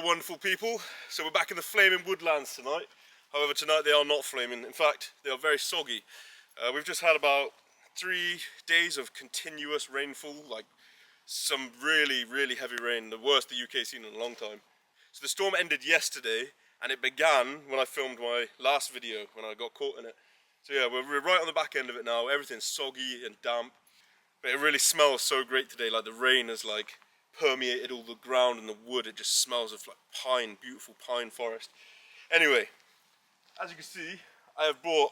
wonderful people. So we're back in the flaming woodlands tonight. However, tonight they are not flaming. In fact, they are very soggy. We've just had about 3 days of continuous rainfall, like some really, really heavy rain, the worst the UK's seen in a long time. So the storm ended yesterday, and it began when I filmed my last video, when I got caught in it. So yeah, we're right on the back end of it now. Everything's soggy and damp, but it really smells so great today. Like the rain has like permeated all the ground and the wood. It just smells of like pine, beautiful pine forest. Anyway, as you can see, I have brought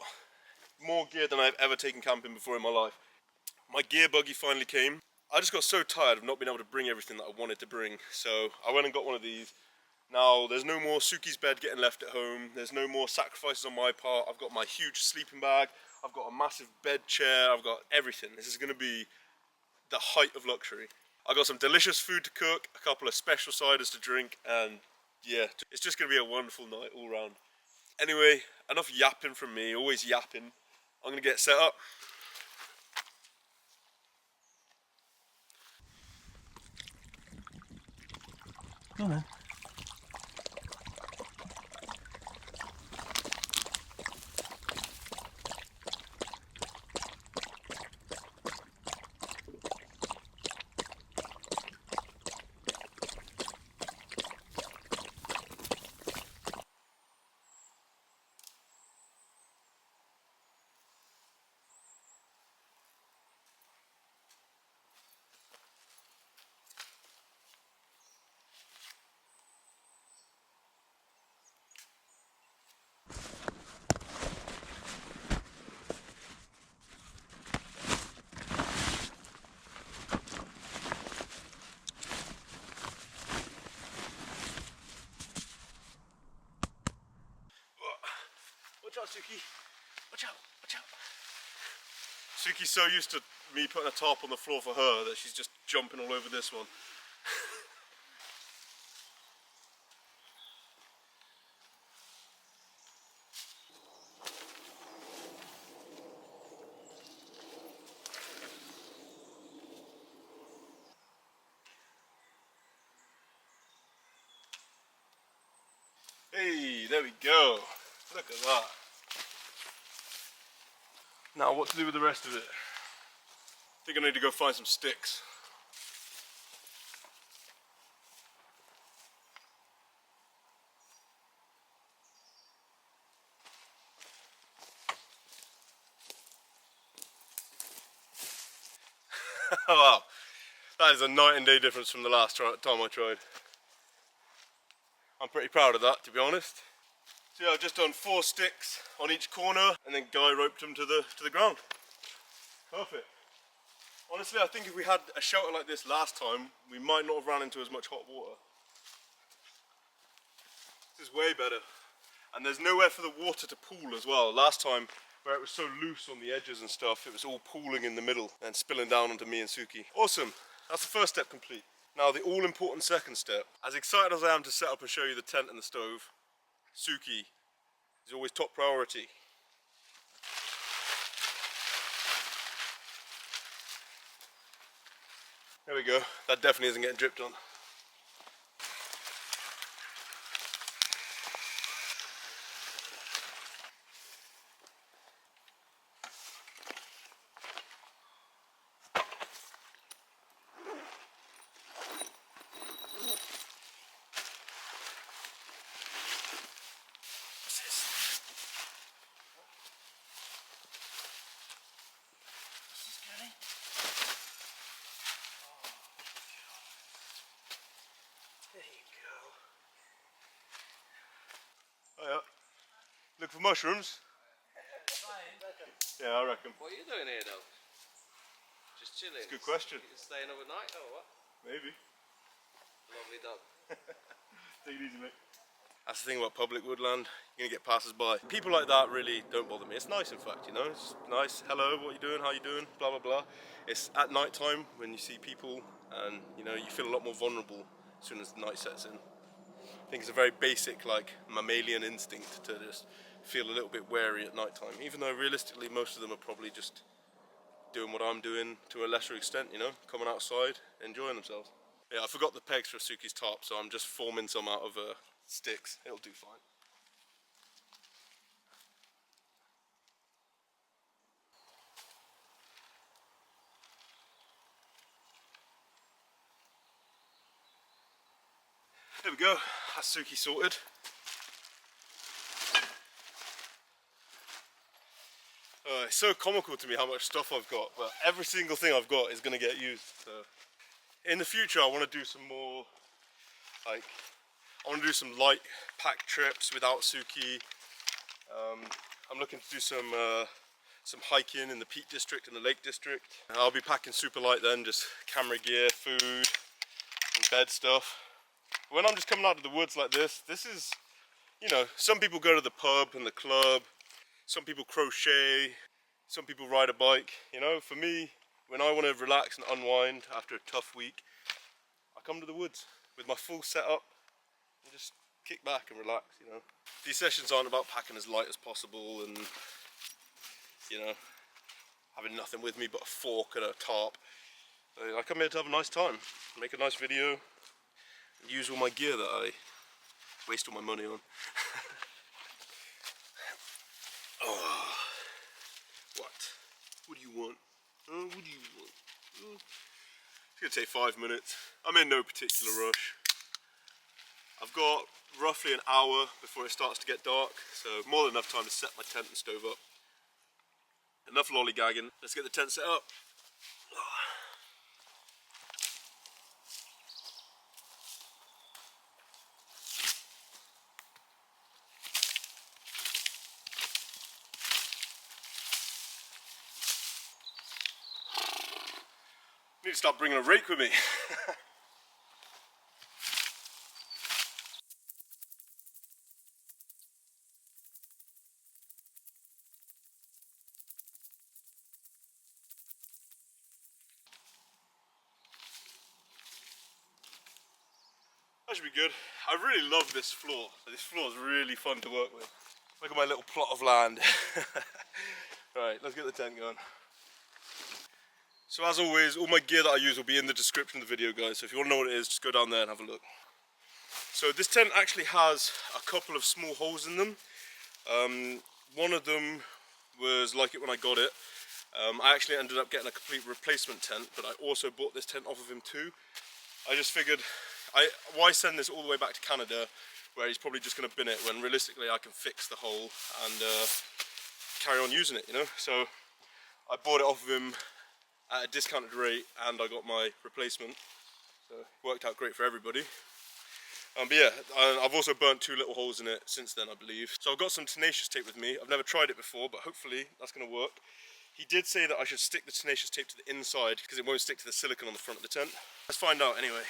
more gear than I've ever taken camping before in my life. My gear buggy finally came. I just got so tired of not being able to bring everything that I wanted to bring, so I went and got one of these. Now there's no more Suki's bed getting left at home. There's no more sacrifices on my part. I've got my huge sleeping bag. I've got a massive bed chair. I've got everything. This is going to be the height of luxury. I got some delicious food to cook, a couple of special ciders to drink, and yeah, it's just going to be a wonderful night all round. Anyway, enough yapping from me, always yapping. I'm going to get set up. Go on then. Watch out, Suki. Watch out, watch out. Suki's so used to me putting a tarp on the floor for her that she's just jumping all over this one. Hey, there we go. Look at that. Now what to do with the rest of it? I think I need to go find some sticks. Wow, that is a night and day difference from the last time I tried. I'm pretty proud of that, to be honest. So yeah, I've just done 4 sticks on each corner and then guy roped them to the ground. Perfect. Honestly, I think if we had a shelter like this last time, we might not have ran into as much hot water. This is way better. And there's nowhere for the water to pool as well. Last time, where it was so loose on the edges and stuff, it was all pooling in the middle and spilling down onto me and Suki. Awesome, that's the first step complete. Now the all important second step. As excited as I am to set up and show you the tent and the stove, Suki is always top priority. There we go, that definitely isn't getting dripped on. Look for mushrooms. Yeah, I reckon. What are you doing here though? Just chilling? It's a good question. You staying overnight or what? Maybe. Lovely dog. Take it easy, mate. That's the thing about public woodland, you're gonna get passers-by. People like that really don't bother me. It's nice, in fact, you know, it's nice. Hello, what you doing, how you doing, blah, blah, blah. It's at night time when you see people and, you know, you feel a lot more vulnerable as soon as the night sets in. I think it's a very basic, like, mammalian instinct to just feel a little bit wary at night time, even though realistically most of them are probably just doing what I'm doing to a lesser extent, you know, coming outside, enjoying themselves. Yeah, I forgot the pegs for Suki's tarp, so I'm just forming some out of sticks. It'll do fine. There we go, that's Suki sorted. It's so comical to me how much stuff I've got, but every single thing I've got is going to get used. So. In the future I want to do some more, like, I want to do some light pack trips without Suki. I'm looking to do some hiking in the Peak District and the Lake District. I'll be packing super light then, just camera gear, food, and bed stuff. When I'm just coming out of the woods like this is, you know, some people go to the pub and the club, some people crochet, some people ride a bike. You know, for me, when I want to relax and unwind after a tough week, I come to the woods with my full setup and just kick back and relax, you know. These sessions aren't about packing as light as possible and, you know, having nothing with me but a fork and a tarp. I come here to have a nice time, make a nice video, and use all my gear that I waste all my money on. Oh, what do you want? What do you want? It's gonna take 5 minutes. I'm in no particular rush. I've got roughly an hour before it starts to get dark, so more than enough time to set my tent and stove up. Enough lollygagging, let's get the tent set up. Need to start bringing a rake with me. That should be good. I really love this floor. This floor is really fun to work with. Look at my little plot of land. Right, let's get the tent going. So as always, all my gear that I use will be in the description of the video, guys. So if you want to know what it is, just go down there and have a look. So this tent actually has a couple of small holes in them. One of them was like it when I got it. I actually ended up getting a complete replacement tent, but I also bought this tent off of him too. I just figured, why send this all the way back to Canada where he's probably just going to bin it when realistically I can fix the hole and carry on using it, you know? So I bought it off of him at a discounted rate and I got my replacement. So it worked out great for everybody. But yeah, I've also burnt 2 little holes in it since then, I believe. So I've got some tenacious tape with me. I've never tried it before, but hopefully that's going to work. He did say that I should stick the tenacious tape to the inside because it won't stick to the silicone on the front of the tent. Let's find out anyway.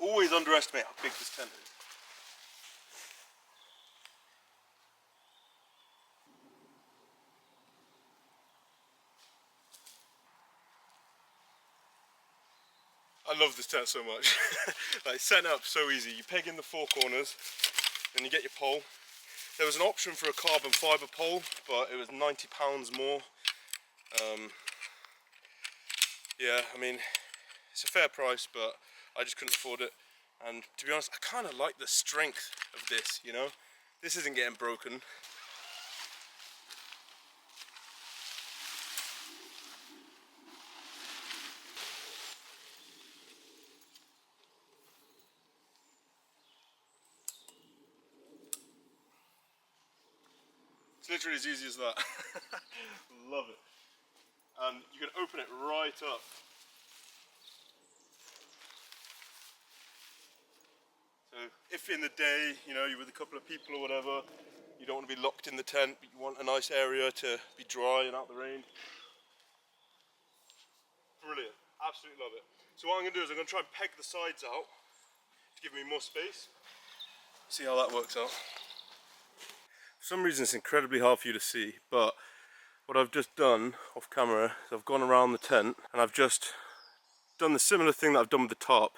I always underestimate how big this tent is. I love this tent so much. Like, setting up so easy. You peg in the 4 corners, then you get your pole. There was an option for a carbon fibre pole, but it was £90 more. Yeah, I mean, it's a fair price, but I just couldn't afford it. And to be honest, I kind of like the strength of this, you know? This isn't getting broken. It's literally as easy as that. Love it. And you can open it right up. So if in the day, you know, you're with a couple of people or whatever, you don't want to be locked in the tent, but you want a nice area to be dry and out the rain. Brilliant. Absolutely love it. So what I'm going to do is I'm going to try and peg the sides out to give me more space. See how that works out. For some reason it's incredibly hard for you to see, but what I've just done off camera is I've gone around the tent and I've just done the similar thing that I've done with the tarp.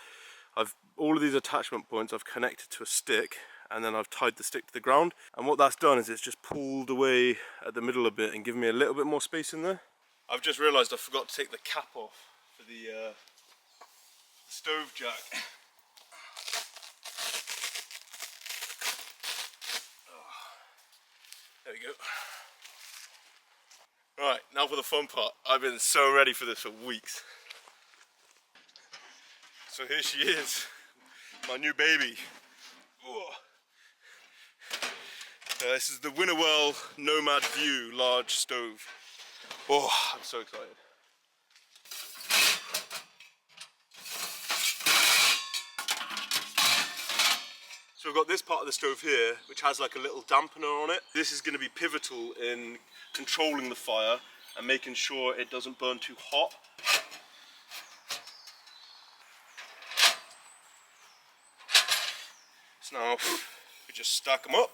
All of these attachment points I've connected to a stick, and then I've tied the stick to the ground. And what that's done is it's just pulled away at the middle a bit and given me a little bit more space in there. I've just realised I forgot to take the cap off for the stove jack. There we go. Right, now for the fun part. I've been so ready for this for weeks. So here she is, my new baby. This is the Winnerwell Nomad View large stove. Oh, I'm so excited. So we've got this part of the stove here, which has like a little dampener on it. This is going to be pivotal in controlling the fire and making sure it doesn't burn too hot. So now we just stack them up.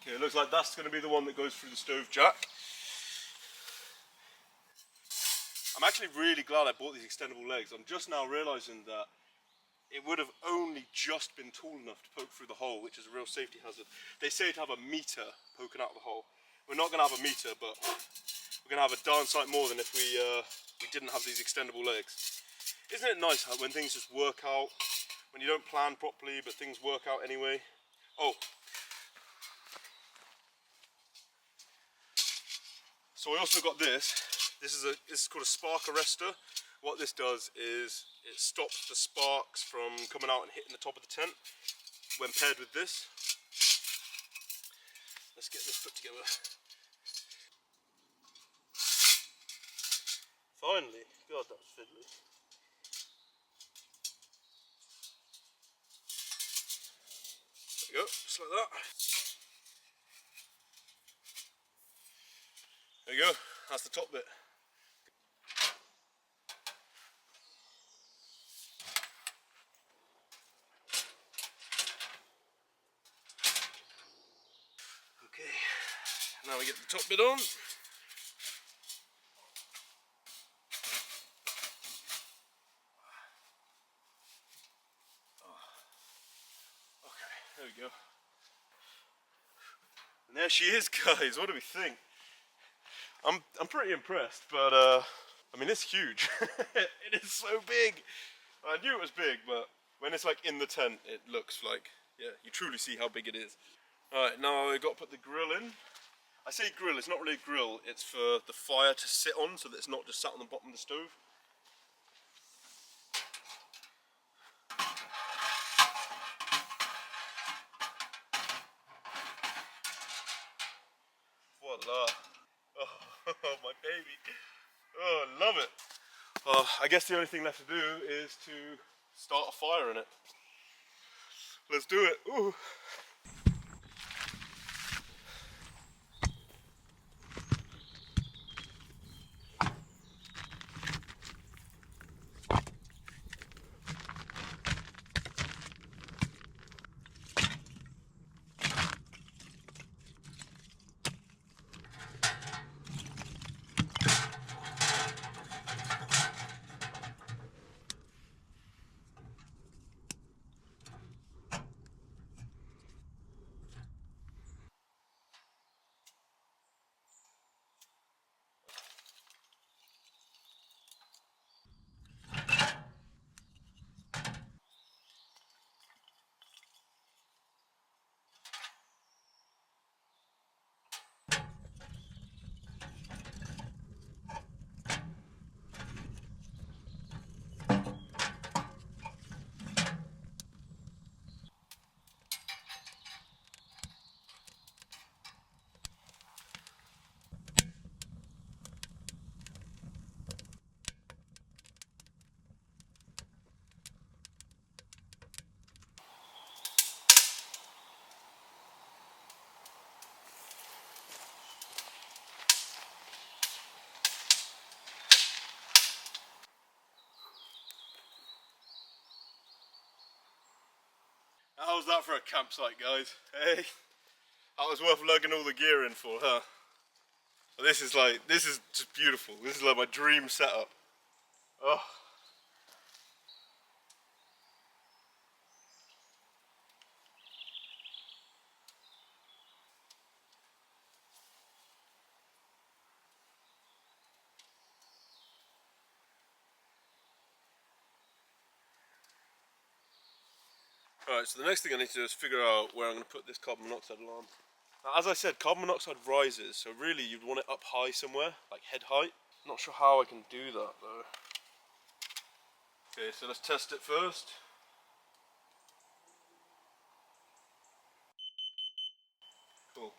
Okay, it looks like that's going to be the one that goes through the stove jack. I'm actually really glad I bought these extendable legs. I'm just now realising that it would have only just been tall enough to poke through the hole, which is a real safety hazard. They say to have a meter poking out of the hole. We're not going to have a meter, but we're going to have a darn sight more than if we didn't have these extendable legs. Isn't it nice how when things just work out, when you don't plan properly, but things work out anyway? Oh. So I also got this. This is called a spark arrestor. What this does is it stops the sparks from coming out and hitting the top of the tent when paired with this. Let's get this put together. Finally. God, that was fiddly. There we go, just like that. There you go, that's the top bit. Okay, now we get the top bit on. Okay, there we go. And there she is, guys. What do we think? I'm pretty impressed, but I mean, it's huge. It is so big. I knew it was big, but when it's like in the tent, it looks like, yeah, you truly see how big it is. Alright, now I've got to put the grill in. I say grill, it's not really a grill, it's for the fire to sit on so that it's not just sat on the bottom of the stove. Voila. Oh, my baby. Oh, I love it. I guess the only thing left to do is to start a fire in it. Let's do it. Ooh. How's that for a campsite, guys? Hey? That was worth lugging all the gear in for, huh? But this is just beautiful. This is like my dream setup. Oh. Alright, so the next thing I need to do is figure out where I'm going to put this carbon monoxide alarm. Now, as I said, carbon monoxide rises, so really you'd want it up high somewhere, like head height. Not sure how I can do that though. Okay, so let's test it first. Cool.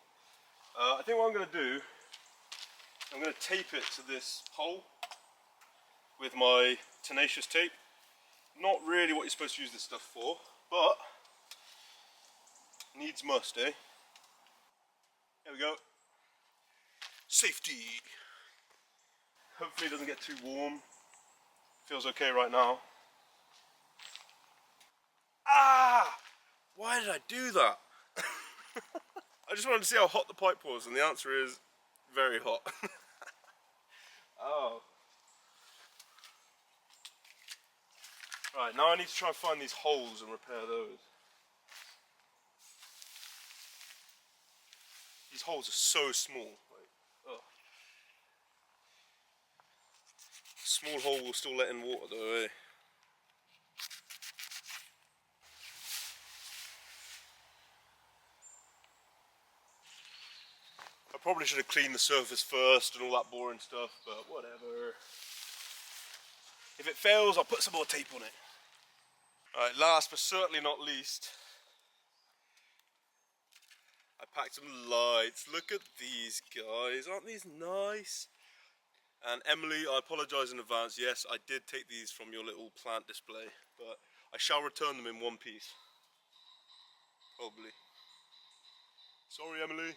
I think what I'm going to do, I'm going to tape it to this pole with my tenacious tape. Not really what you're supposed to use this stuff for, but needs must, eh? There we go. Safety. Hopefully it doesn't get too warm. Feels okay right now. Ah! Why did I do that? I just wanted to see how hot the pipe was, and the answer is very hot. Oh. Right, now I need to try and find these holes and repair those. These holes are so small. Like, oh. Small hole will still let in water though, eh? I probably should have cleaned the surface first and all that boring stuff, but whatever. If it fails, I'll put some more tape on it. Alright, last but certainly not least, I packed some lights. Look at these guys, aren't these nice? And Emily, I apologise in advance. Yes, I did take these from your little plant display, but I shall return them in one piece. Probably. Sorry, Emily.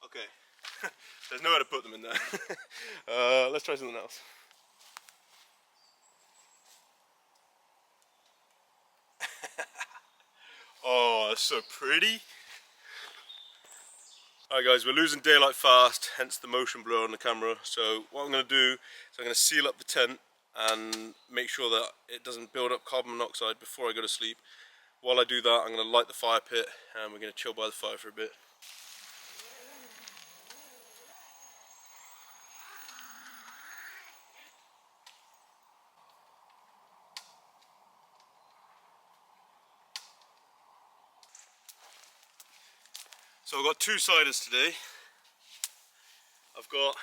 Okay, there's nowhere to put them in there. Let's try something else. Oh, that's so pretty. Alright guys, we're losing daylight fast, hence the motion blur on the camera. So what I'm going to do is I'm going to seal up the tent and make sure that it doesn't build up carbon monoxide before I go to sleep. While I do that, I'm going to light the fire pit and we're going to chill by the fire for a bit. So I've got two ciders today. I've got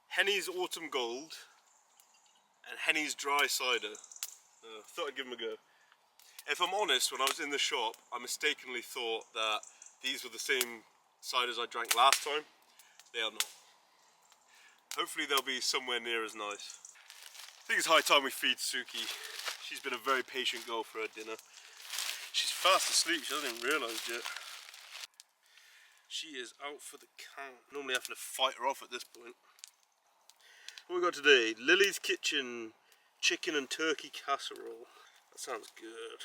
Henny's Autumn Gold and Henny's Dry Cider. Thought I'd give them a go. If I'm honest, when I was in the shop, I mistakenly thought that these were the same ciders I drank last time. They are not. Hopefully they'll be somewhere near as nice. I think it's high time we feed Suki. She's been a very patient girl for her dinner. She's fast asleep, she hasn't even realised yet. She is out for the count. Normally having to fight her off at this point. What we got today? Lily's Kitchen chicken and turkey casserole. That sounds good.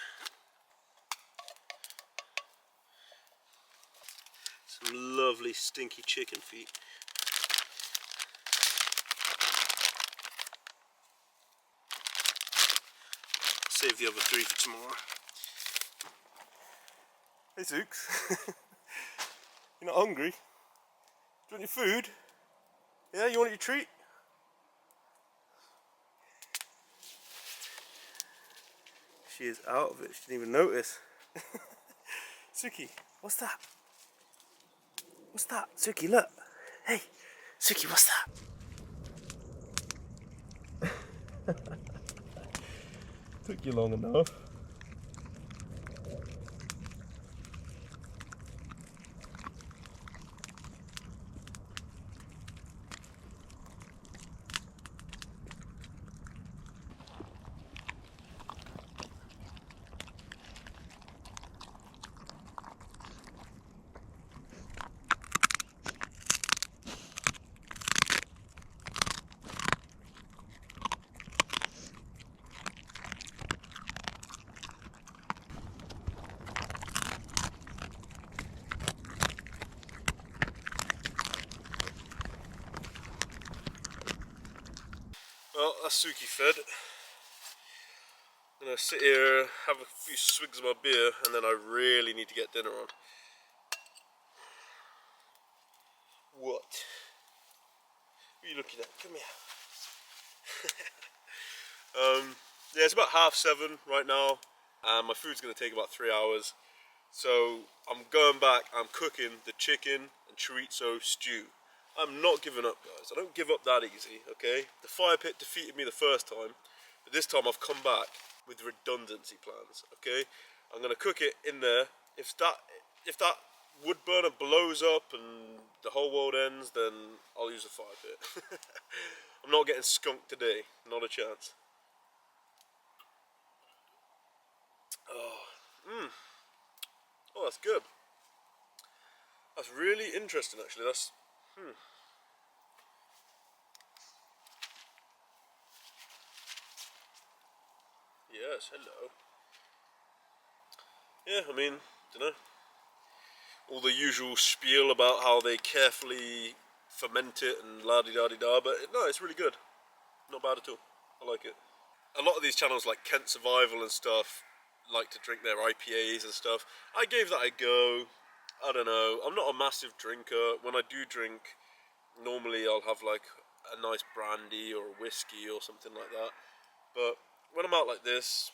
Some lovely stinky chicken feet. Save the other three for tomorrow. Hey Zooks. You're not hungry? Do you want your food? Yeah, you want your treat? She is out of it, she didn't even notice. Suki, what's that? What's that? Suki, look. Hey, Suki, what's that? Took you long enough. that's Suki fed. I'm gonna sit here, have a few swigs of my beer, and then I really need to get dinner on. What? What are you looking at? Come here. Yeah, it's about 7:30 right now, and my food's gonna take about 3 hours. So I'm going back, I'm cooking the chicken and chorizo stew. I'm not giving up, guys. I don't give up that easy, okay? The fire pit defeated me the first time, but this time I've come back with redundancy plans, okay? I'm gonna cook it in there. If that wood burner blows up and the whole world ends, then I'll use a fire pit. I'm not getting skunked today, not a chance. Oh, that's good. That's really interesting, actually. That's yes. Hello. Yeah, I mean, dunno. All the usual spiel about how they carefully ferment it and la di da di da, but no, it's really good. Not bad at all. I like it. A lot of these channels like Kent Survival and stuff like to drink their IPAs and stuff. I gave that a go. I don't know. I'm not a massive drinker. When I do drink, normally I'll have like a nice brandy or a whiskey or something like that. But when I'm out like this,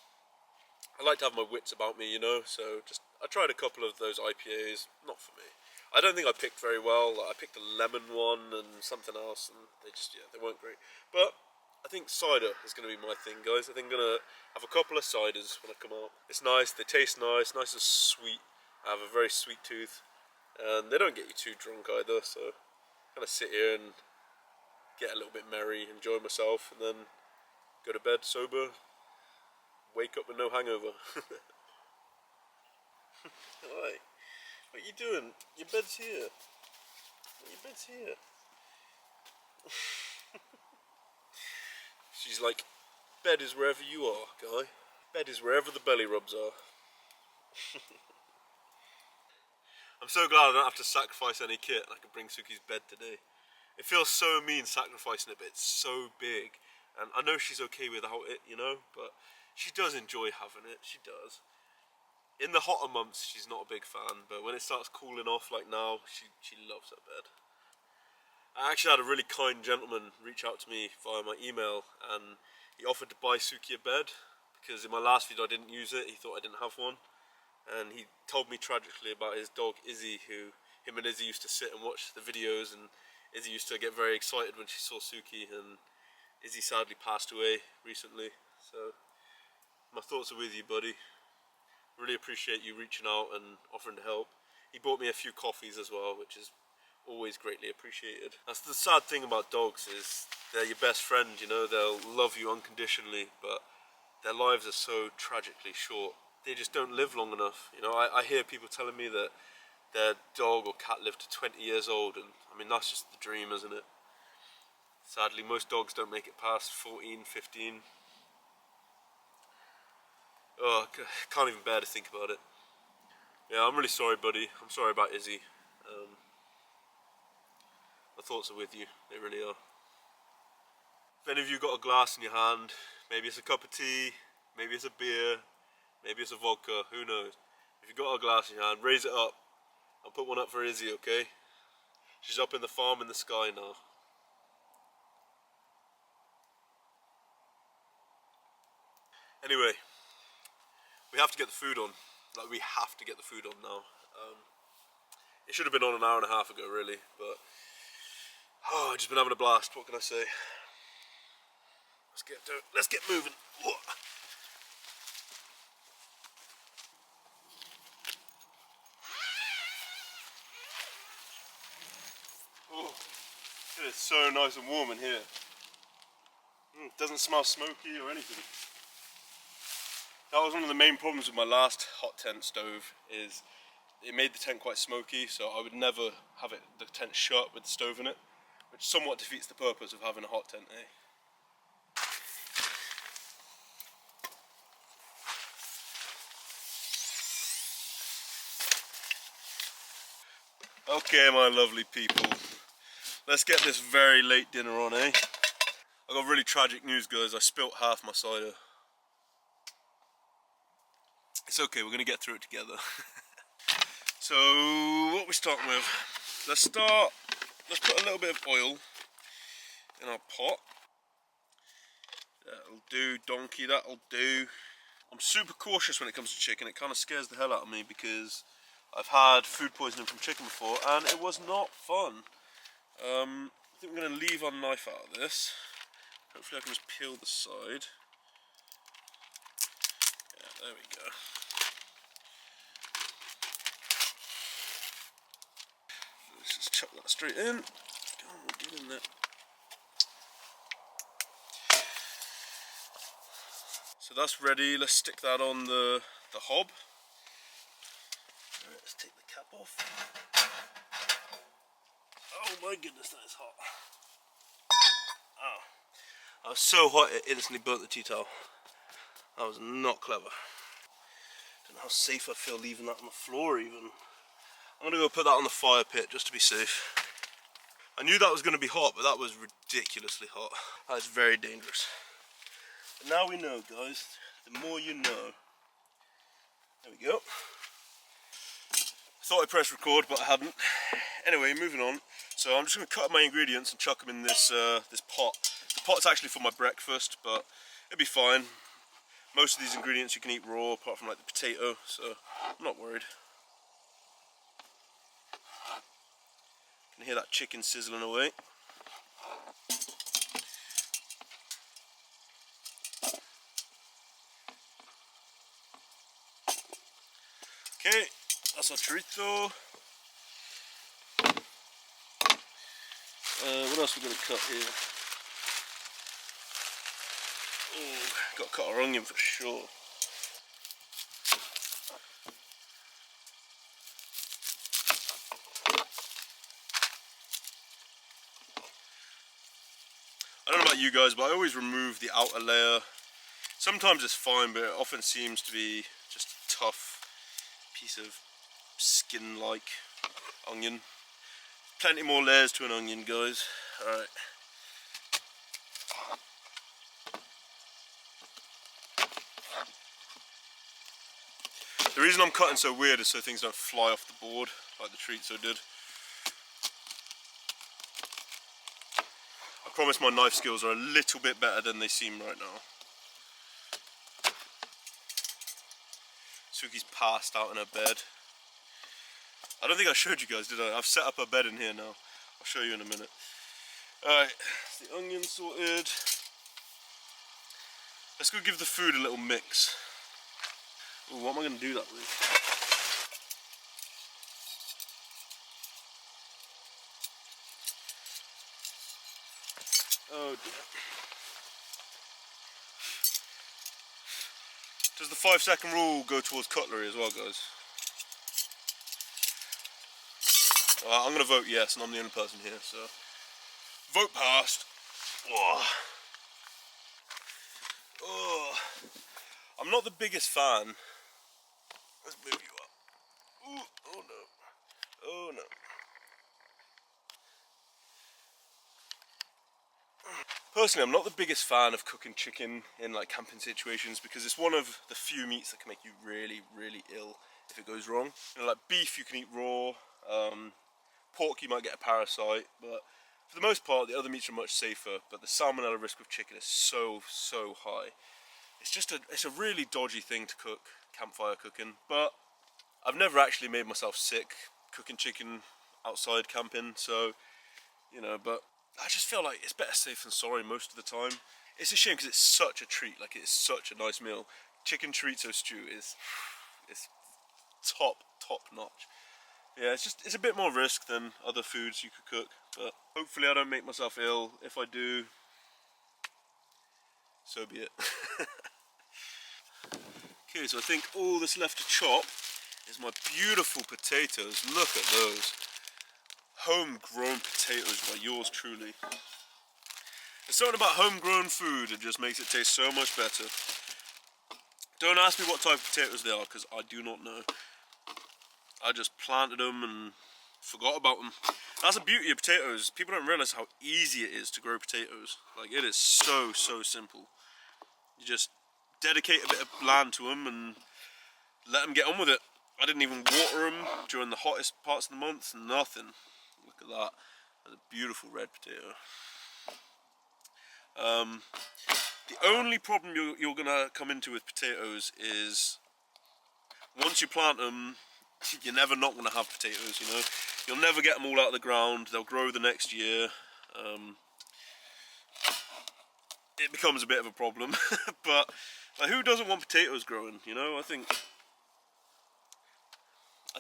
I like to have my wits about me, you know. So I tried a couple of those IPAs. Not for me. I don't think I picked very well. Like, I picked a lemon one and something else, and they weren't great. But I think cider is going to be my thing, guys. I think I'm going to have a couple of ciders when I come out. It's nice, they taste nice and sweet. I have a very sweet tooth, and they don't get you too drunk either, so I'm going to sit here and get a little bit merry, enjoy myself, and then go to bed sober, wake up with no hangover. Hi, what are you doing? Your bed's here. Your bed's here. She's like, bed is wherever you are, guy. Bed is wherever the belly rubs are. I'm so glad I don't have to sacrifice any kit and I can bring Suki's bed today. It feels so mean sacrificing it, but it's so big. And I know she's okay without it, you know, but she does enjoy having it, she does. In the hotter months, she's not a big fan, but when it starts cooling off like now, she loves her bed. I actually had a really kind gentleman reach out to me via my email, and he offered to buy Suki a bed, because in my last video I didn't use it, he thought I didn't have one. And he told me tragically about his dog Izzy, who him and Izzy used to sit and watch the videos, and Izzy used to get very excited when she saw Suki, and Izzy sadly passed away recently. So my thoughts are with you, buddy. Really appreciate you reaching out and offering to help. He bought me a few coffees as well, which is always greatly appreciated. That's the sad thing about dogs, is they're your best friend, you know. They'll love you unconditionally, but their lives are so tragically short. They just don't live long enough. You know, I hear people telling me that their dog or cat lived to 20 years old, and I mean, that's just the dream, isn't it? Sadly, most dogs don't make it past 14, 15. Oh, I can't even bear to think about it. Yeah, I'm really sorry, buddy. I'm sorry about Izzy. My thoughts are with you. They really are. If any of you got a glass in your hand, maybe it's a cup of tea, maybe it's a beer, maybe it's a vodka, who knows. If you got a glass in your hand, raise it up. I'll put one up for Izzy, okay? She's up in the farm in the sky now. Anyway, we have to get the food on. Like, we have to get the food on now. It should have been on an hour and a half ago, really, but I've just been having a blast. What can I say? Let's get moving. Oh, it's so nice and warm in here. It doesn't smell smoky or anything. That was one of the main problems with my last hot tent stove, is it made the tent quite smoky, so I would never have the tent shut with the stove in it, which somewhat defeats the purpose of having a hot tent, eh? Okay, my lovely people, let's get this very late dinner on, eh? I got really tragic news, guys. I spilt half my cider. It's okay, we're gonna get through it together. So, what we starting with? Let's put a little bit of oil in our pot. That'll do, donkey, that'll do. I'm super cautious when it comes to chicken. It kind of scares the hell out of me because I've had food poisoning from chicken before and it was not fun. I think I'm going to leave our knife out of this. Hopefully I can just peel the side. Yeah, there we go. Let's just chuck that straight in. Come on, get in there. So that's ready. Let's stick that on the hob. Alright, let's take the cap off. Oh my goodness, that is hot. Oh, that was so hot it instantly burnt the tea towel. That was not clever. Don't know how safe I feel leaving that on the floor even. I'm gonna go put that on the fire pit just to be safe. I knew that was gonna be hot, but that was ridiculously hot. That is very dangerous. But now we know, guys. The more you know. There we go. I thought I pressed record, but I hadn't. Anyway, moving on. So I'm just going to cut up my ingredients and chuck them in this this pot. The pot's actually for my breakfast, but it'll be fine. Most of these ingredients you can eat raw, apart from like the potato, so I'm not worried. You can hear that chicken sizzling away. Okay, that's our chorizo. What else are we going to cut here? Oh, got to cut our onion for sure. I don't know about you guys, but I always remove the outer layer. Sometimes it's fine, but it often seems to be just a tough piece of skin-like onion. Plenty more layers to an onion, guys. Alright. The reason I'm cutting so weird is so things don't fly off the board like the chorizo did. I promise my knife skills are a little bit better than they seem right now. Suki's passed out in her bed. I don't think I showed you guys, did I? I've set up a bed in here now. I'll show you in a minute. Alright, the onion sorted. Let's go give the food a little mix. Ooh, what am I going to do that with? Oh dear. Does the 5-second rule go towards cutlery as well, guys? I'm going to vote yes, and I'm the only person here, so... Vote passed. Oh. Oh. I'm not the biggest fan. Let's move you up. Ooh, oh no. Oh no. Personally, I'm not the biggest fan of cooking chicken in like camping situations because it's one of the few meats that can make you really, really ill if it goes wrong. You know, like beef you can eat raw, pork you might get a parasite, but for the most part the other meats are much safer, but the salmonella risk with chicken is so high. It's a really dodgy thing to cook, campfire cooking, but I've never actually made myself sick cooking chicken outside camping, so, you know, but I just feel like it's better safe than sorry most of the time. It's a shame because it's such a treat, like it's such a nice meal. Chicken chorizo stew is top notch. Yeah, it's a bit more risk than other foods you could cook, but hopefully I don't make myself ill. If I do, so be it. Okay, so I think all that's left to chop is my beautiful potatoes. Look at those. Homegrown potatoes by yours truly. There's something about homegrown food that just makes it taste so much better. Don't ask me what type of potatoes they are, because I do not know. I just planted them and forgot about them. That's the beauty of potatoes. People don't realise how easy it is to grow potatoes. Like, it is so simple. You just dedicate a bit of land to them and let them get on with it. I didn't even water them during the hottest parts of the month. Nothing. Look at that. That's a beautiful red potato. The only problem you're going to come into with potatoes is once you plant them, you're never not going to have potatoes, you know. You'll never get them all out of the ground. They'll grow the next year. It becomes a bit of a problem. But like, who doesn't want potatoes growing, you know? I think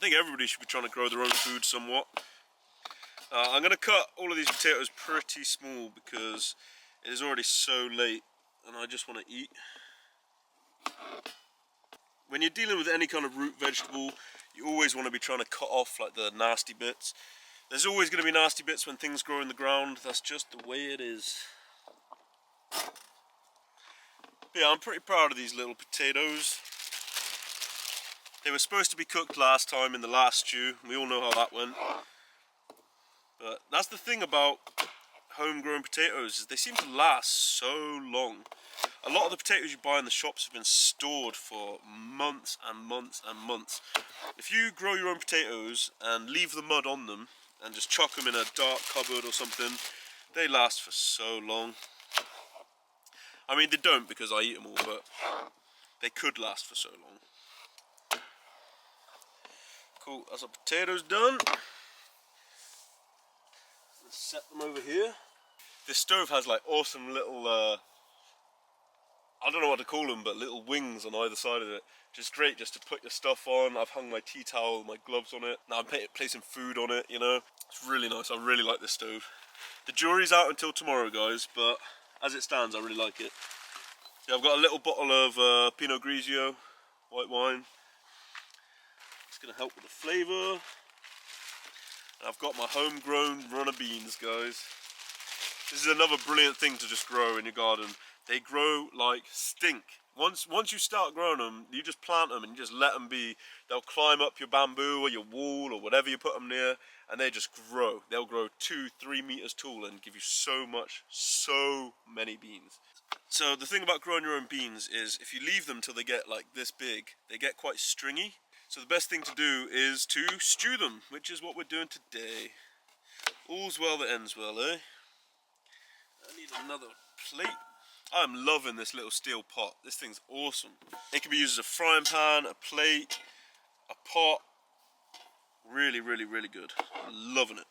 everybody should be trying to grow their own food somewhat. I'm going to cut all of these potatoes pretty small because it is already so late and I just want to eat. When you're dealing with any kind of root vegetable, you always want to be trying to cut off like the nasty bits. There's always going to be nasty bits when things grow in the ground. That's just the way it is. But yeah, I'm pretty proud of these little potatoes. They were supposed to be cooked last time in the last stew. We all know how that went. But that's the thing about homegrown potatoes, is they seem to last so long. A lot of the potatoes you buy in the shops have been stored for months and months and months. If you grow your own potatoes and leave the mud on them and just chuck them in a dark cupboard or something, they last for so long. I mean, they don't because I eat them all, but they could last for so long. Cool, that's our potatoes done. Let's set them over here. This stove has like awesome little, I don't know what to call them, but little wings on either side of it. Just great just to put your stuff on. I've hung my tea towel, my gloves on it. Now I'm placing food on it, you know. It's really nice, I really like this stove. The jury's out until tomorrow, guys, but as it stands, I really like it. So I've got a little bottle of Pinot Grigio, white wine. It's gonna help with the flavour. And I've got my homegrown runner beans, guys. This is another brilliant thing to just grow in your garden. They grow like stink. Once you start growing them, you just plant them and you just let them be. They'll climb up your bamboo or your wall or whatever you put them near, and they just grow. They'll grow 2-3 meters tall and give you so many beans. So the thing about growing your own beans is if you leave them till they get like this big, they get quite stringy. So the best thing to do is to stew them, which is what we're doing today. All's well that ends well, eh? I need another plate. I'm loving this little steel pot. This thing's awesome. It can be used as a frying pan, a plate, a pot. Really, really, really good. I'm loving it.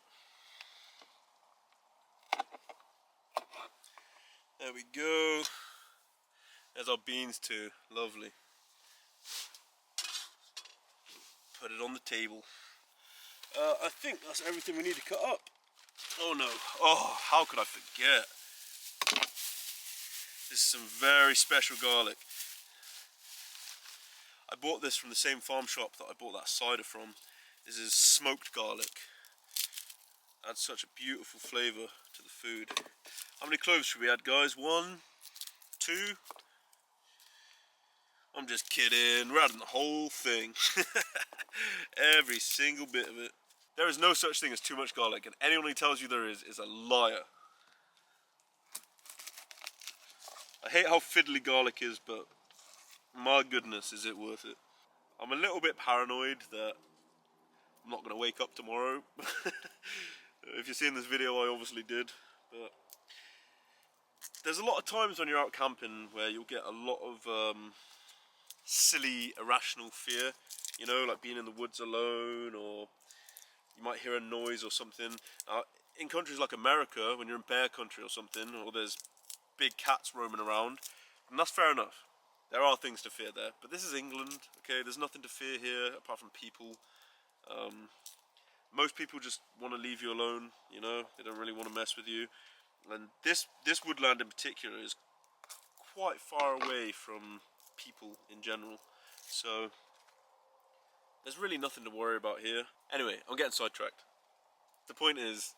There we go. There's our beans too. Lovely. Put it on the table. I think that's everything we need to cut up. Oh no. Oh, how could I forget? This is some very special garlic. I bought this from the same farm shop that I bought that cider from. This is smoked garlic. Adds such a beautiful flavour to the food. How many cloves should we add, guys? 1, 2? I'm just kidding. We're adding the whole thing. Every single bit of it. There is no such thing as too much garlic, and anyone who tells you there is a liar. I hate how fiddly garlic is, but my goodness, is it worth it. I'm a little bit paranoid that I'm not going to wake up tomorrow. If you're seeing this video, I obviously did, but there's a lot of times when you're out camping where you'll get a lot of silly, irrational fear, you know, like being in the woods alone, or you might hear a noise or something. In countries like America, when you're in bear country or something, or there's big cats roaming around, and that's fair enough. There are things to fear there, but this is England, okay? There's nothing to fear here apart from people. Most people just want to leave you alone, you know? They don't really want to mess with you. And this woodland in particular is quite far away from people in general, so there's really nothing to worry about here. Anyway, I'm getting sidetracked. The point is,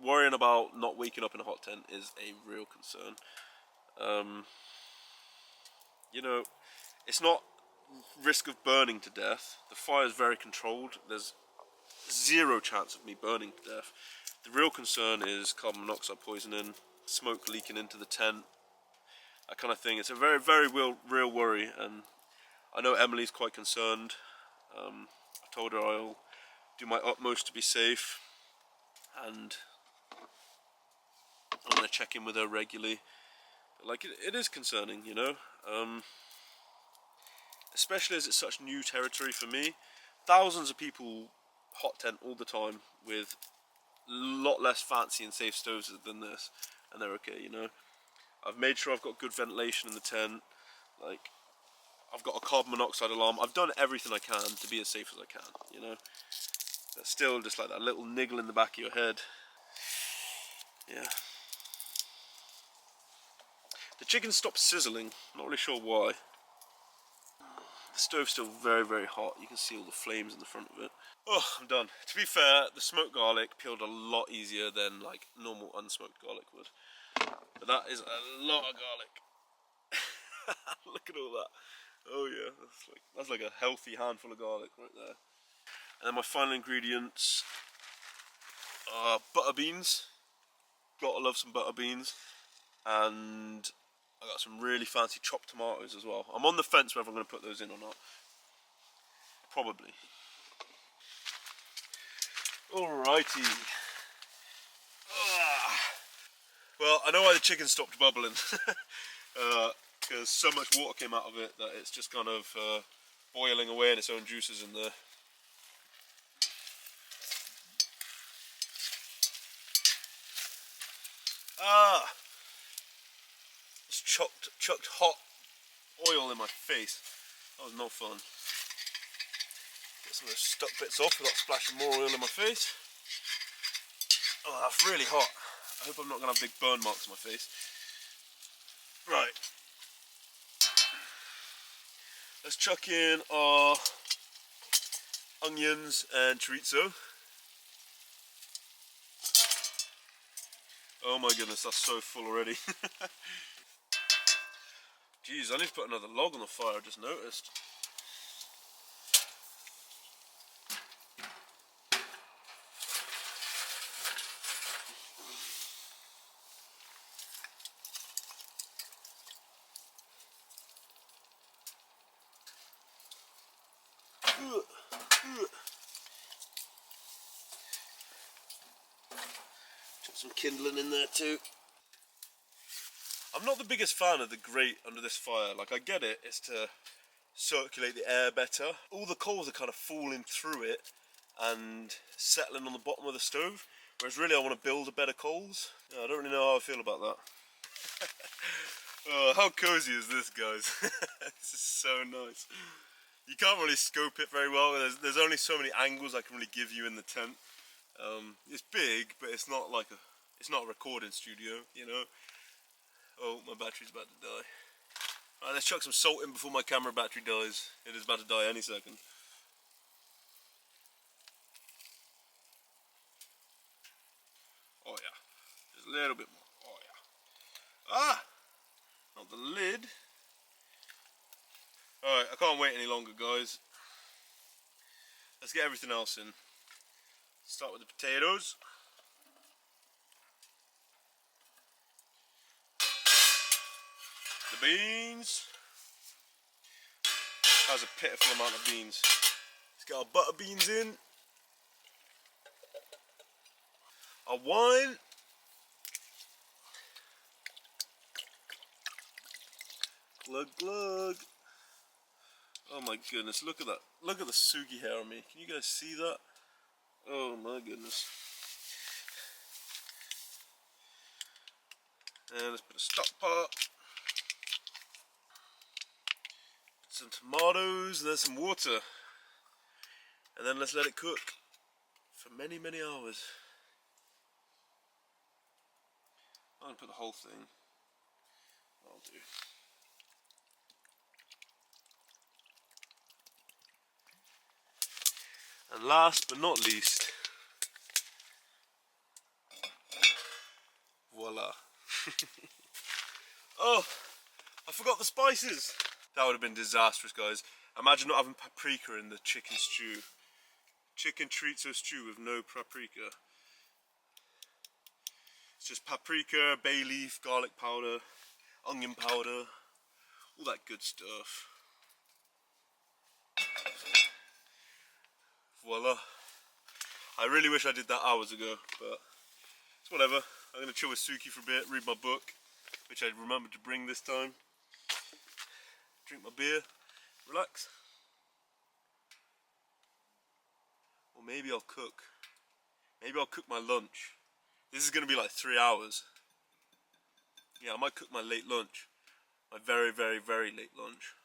worrying about not waking up in a hot tent is a real concern. You know, it's not risk of burning to death. The fire is very controlled. There's zero chance of me burning to death. The real concern is carbon monoxide poisoning, smoke leaking into the tent, that kind of thing. It's a very, very real worry, and I know Emily's quite concerned. I told her I'll do my utmost to be safe, and I'm going to check in with her regularly. But like, it is concerning, you know, especially as it's such new territory for me. Thousands of people hot tent all the time with a lot less fancy and safe stoves than this, and they're okay, you know. I've made sure I've got good ventilation in the tent, like I've got a carbon monoxide alarm. I've done everything I can to be as safe as I can, you know. But still, just like that little niggle in the back of your head. Yeah. The chicken stopped sizzling, not really sure why. The stove's still very, very hot. You can see all the flames in the front of it. Oh, I'm done. To be fair, the smoked garlic peeled a lot easier than like normal unsmoked garlic would. But that is a lot of garlic. Look at all that. Oh yeah, that's like a healthy handful of garlic right there. And then my final ingredients are butter beans. Gotta love some butter beans. And I got some really fancy chopped tomatoes as well. I'm on the fence whether I'm going to put those in or not. Probably. Alrighty. Well, I know why the chicken stopped bubbling. Because so much water came out of it that it's just kind of boiling away in its own juices in there. Just chucked hot oil in my face. That was no fun. Get some of those stuck bits off without splashing more oil in my face. Oh, that's really hot. I hope I'm not going to have big burn marks on my face. Right. Let's chuck in our onions and chorizo. Oh my goodness, that's so full already. Jeez, I need to put another log on the fire, I just noticed. Put some kindling in there too. I'm not the biggest fan of the grate under this fire. Like, I get it, it's to circulate the air better. All the coals are kind of falling through it and settling on the bottom of the stove, whereas really I want to build a bed of coals. I don't really know how I feel about that. Oh, how cozy is this, guys? This is so nice. You can't really scope it very well. There's only so many angles I can really give you in the tent. It's big, but it's not like it's not a recording studio, you know. Oh, my battery's about to die. Alright, let's chuck some salt in before my camera battery dies. It is about to die any second. Oh yeah, just a little bit more. Oh yeah. Ah! Not the lid. Alright, I can't wait any longer, guys. Let's get everything else in. Start with the potatoes. The beans. That's a pitiful amount of beans. Let's get our butter beans in. Our wine. Glug glug. Oh my goodness, look at that. Look at the Suki hair on me. Can you guys see that? Oh my goodness. And let's put a stock pot. Some tomatoes and then some water. And then let's let it cook for many, many hours. I'm gonna put the whole thing. I'll do. And last but not least, voila. Oh, I forgot the spices. That would have been disastrous, guys. Imagine not having paprika in the chicken stew. chicken chorizo stew with no paprika. It's just paprika, bay leaf, garlic powder, onion powder, all that good stuff. Voila. I really wish I did that hours ago, but it's whatever. I'm going to chill with Suki for a bit, read my book, which I remembered to bring this time. Drink my beer, relax. Or maybe I'll cook. Maybe I'll cook my lunch. This is going to be like 3 hours. Yeah, I might cook my late lunch. My very, very, very late lunch.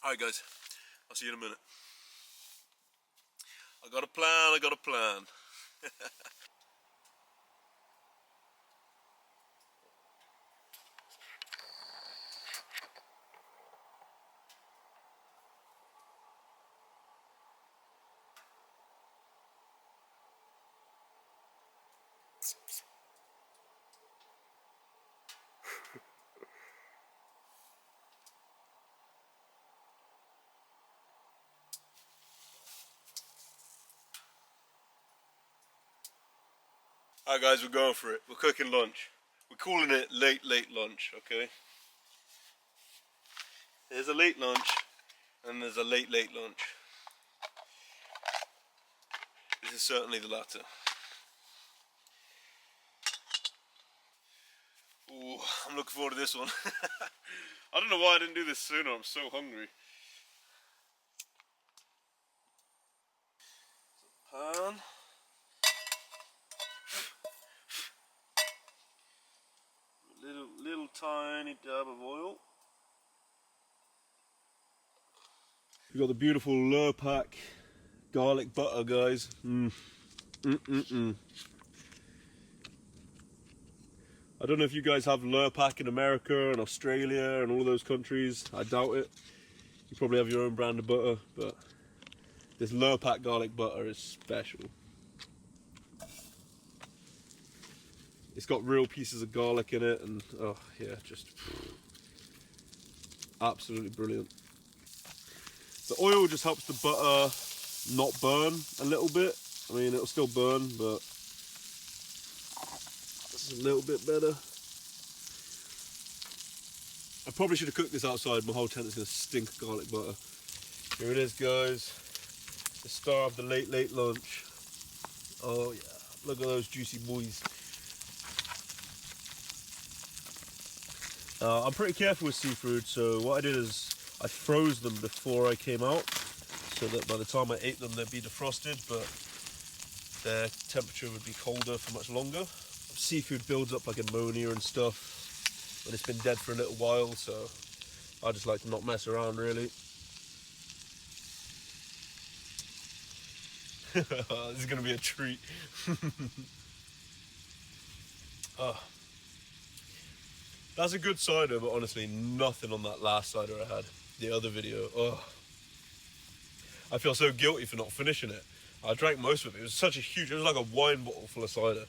Alright guys, I'll see you in a minute. I got a plan. Alright guys, we're going for it. We're cooking lunch. We're calling it late lunch, okay? There's a late lunch and there's a late lunch. This is certainly the latter. Ooh, I'm looking forward to this one. I don't know why I didn't do this sooner, I'm so hungry. Pan. Little tiny dab of oil. We got the beautiful Lurpak garlic butter, guys. I don't know if you guys have Lurpak in America and Australia and all of those countries. I doubt it. You probably have your own brand of butter, but this Lurpak garlic butter is special. It's got real pieces of garlic in it, and oh yeah, just absolutely brilliant. The oil just helps the butter not burn a little bit. I mean, it'll still burn, but it's a little bit better. I probably should have cooked this outside. My whole tent is going to stink of garlic butter. Here it is, guys. The star of the late lunch. Oh yeah, look at those juicy boys. I'm pretty careful with seafood, so what I did is I froze them before I came out, so that by the time I ate them they'd be defrosted, but their temperature would be colder for much longer. Seafood builds up like ammonia and stuff when it's been dead for a little while, so I just like to not mess around really. This is going to be a treat. Oh. That's a good cider, but honestly, nothing on that last cider I had. The other video. Oh. I feel so guilty for not finishing it. I drank most of it. It was such a huge, it was like a wine bottle full of cider.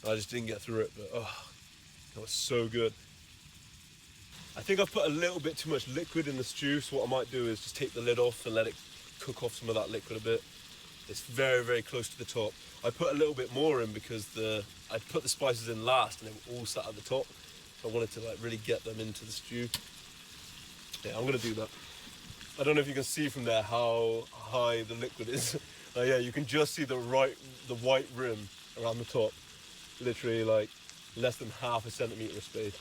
I just didn't get through it, but oh, it was so good. I think I've put a little bit too much liquid in the stew, so what I might do is just take the lid off and let it cook off some of that liquid a bit. It's very, very close to the top. I put a little bit more in because I put the spices in last and they were all sat at the top. I wanted to like really get them into the stew. Yeah, I'm gonna do that. I don't know if you can see from there how high the liquid is. Yeah, you can just see the white rim around the top. Literally like less than half a centimetre of space.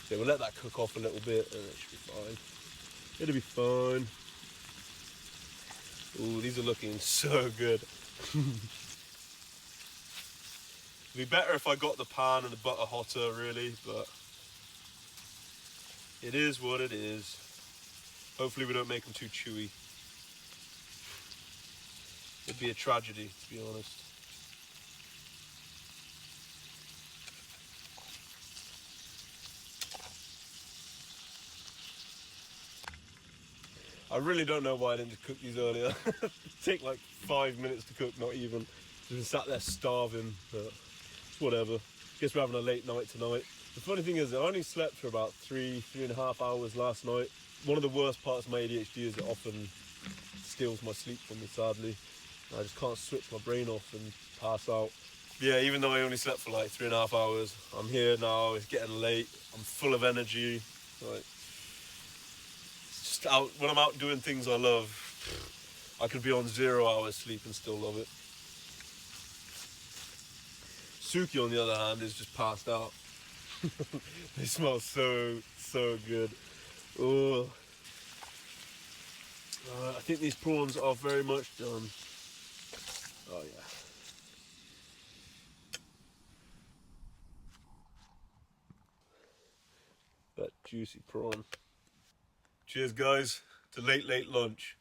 So we'll let that cook off a little bit and it should be fine. It'll be fine. Ooh, these are looking so good. It'd be better if I got the pan and the butter hotter really, but it is what it is. Hopefully we don't make them too chewy. It'd be a tragedy, to be honest. I really don't know why I didn't just cook these earlier. Take like 5 minutes to cook, not even. Just sat there starving, but it's whatever. Guess we're having a late night tonight. The funny thing is I only slept for about 3.5 hours last night. one of the worst parts of my ADHD is it often steals my sleep from me, sadly. I just can't switch my brain off and pass out. Yeah, even though I only slept for like 3.5 hours, I'm here now, it's getting late, I'm full of energy. Like, it's just out, when I'm out doing things I love, I could be on 0 hours sleep and still love it. Suki, on the other hand, is just passed out. They smell so good. Oh, I think these prawns are very much done. Oh yeah. That juicy prawn. Cheers, guys, to late lunch.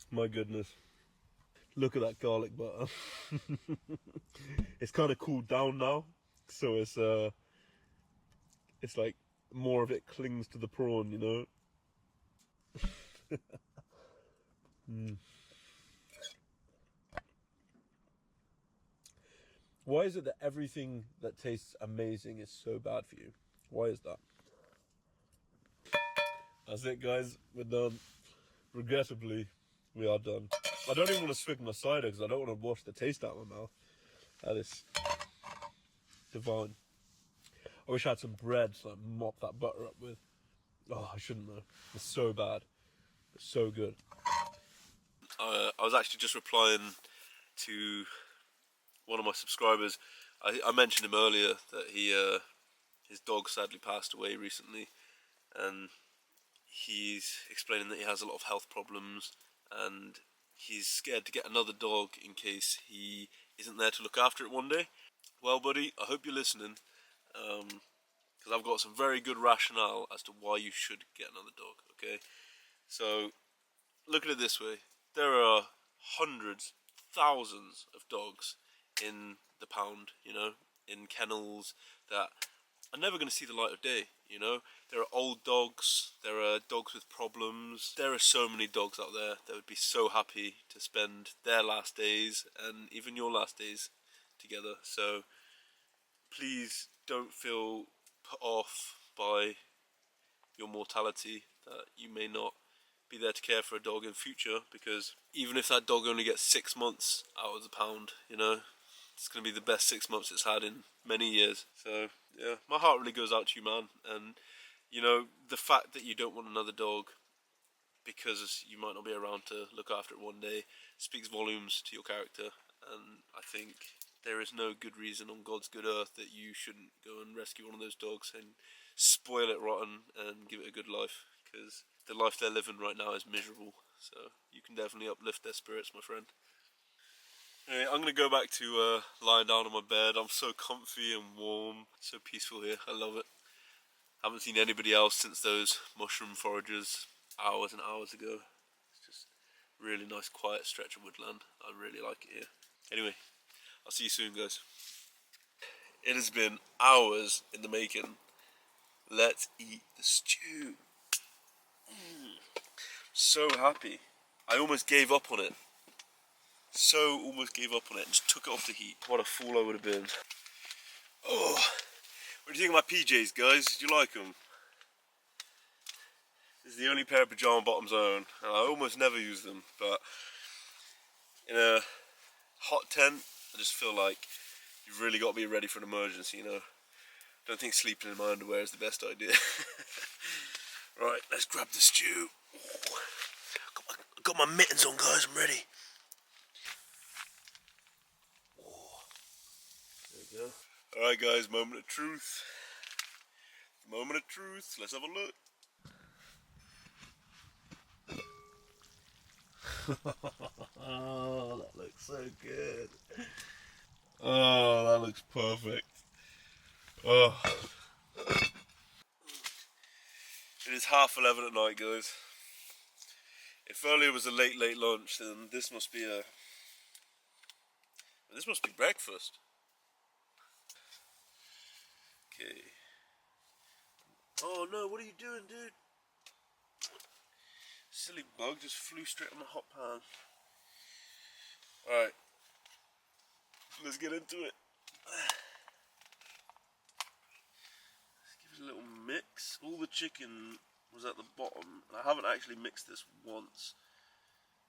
My goodness. Look at that garlic butter. It's kind of cooled down now, so it's like more of it clings to the prawn, you know. Why is it that everything that tastes amazing is so bad for you? Why is that? That's it, guys. We're done. Regrettably, we are done. I don't even want to swig my cider because I don't want to wash the taste out of my mouth. That is divine. I wish I had some bread to like mop that butter up with. Oh, I shouldn't though. It's so bad. It's so good. I was actually just replying to one of my subscribers. I mentioned him earlier that his dog sadly passed away recently, and he's explaining that he has a lot of health problems and he's scared to get another dog in case he isn't there to look after it one day. Well, buddy, I hope you're listening, because I've got some very good rationale as to why you should get another dog, okay? So, look at it this way. There are hundreds, thousands of dogs in the pound, you know, in kennels that are never going to see the light of day, you know. There are old dogs, there are dogs with problems. There are so many dogs out there that would be so happy to spend their last days and even your last days together. So please don't feel put off by your mortality, that you may not be there to care for a dog in future, because even if that dog only gets 6 months out of the pound, you know, it's going to be the best 6 months it's had in many years. So yeah, my heart really goes out to you, man. And you know, the fact that you don't want another dog because you might not be around to look after it one day speaks volumes to your character. And I think there is no good reason on God's good earth that you shouldn't go and rescue one of those dogs and spoil it rotten and give it a good life, because the life they're living right now is miserable. So you can definitely uplift their spirits, my friend. Anyway, I'm going to go back to lying down on my bed. I'm so comfy and warm, so peaceful here. I love it. Haven't seen anybody else since those mushroom foragers hours and hours ago. It's just really nice quiet stretch of woodland. I really like it here. Anyway, I'll see you soon, guys. It has been hours in the making. Let's eat the stew. So happy. I almost gave up on it. Almost gave up on it and just took it off the heat. What a fool I would have been. Oh, what do you think of my PJs, guys? Do you like them? This is the only pair of pyjama bottoms I own, and I almost never use them, but in a hot tent, I just feel like you've really got to be ready for an emergency, you know. Don't think sleeping in my underwear is the best idea. Right, let's grab the stew. Got my mittens on, guys, I'm ready. There we go. Alright guys, moment of truth. Moment of truth, let's have a look. Oh, that looks so good. Oh, that looks perfect. Oh. It is 11:30 at night, guys. If earlier was a late lunch, then this must be breakfast. Okay. Oh no, what are you doing, dude? Silly bug just flew straight on my hot pan. Alright, let's get into it. Let's give it a little mix. All the chicken was at the bottom. I haven't actually mixed this once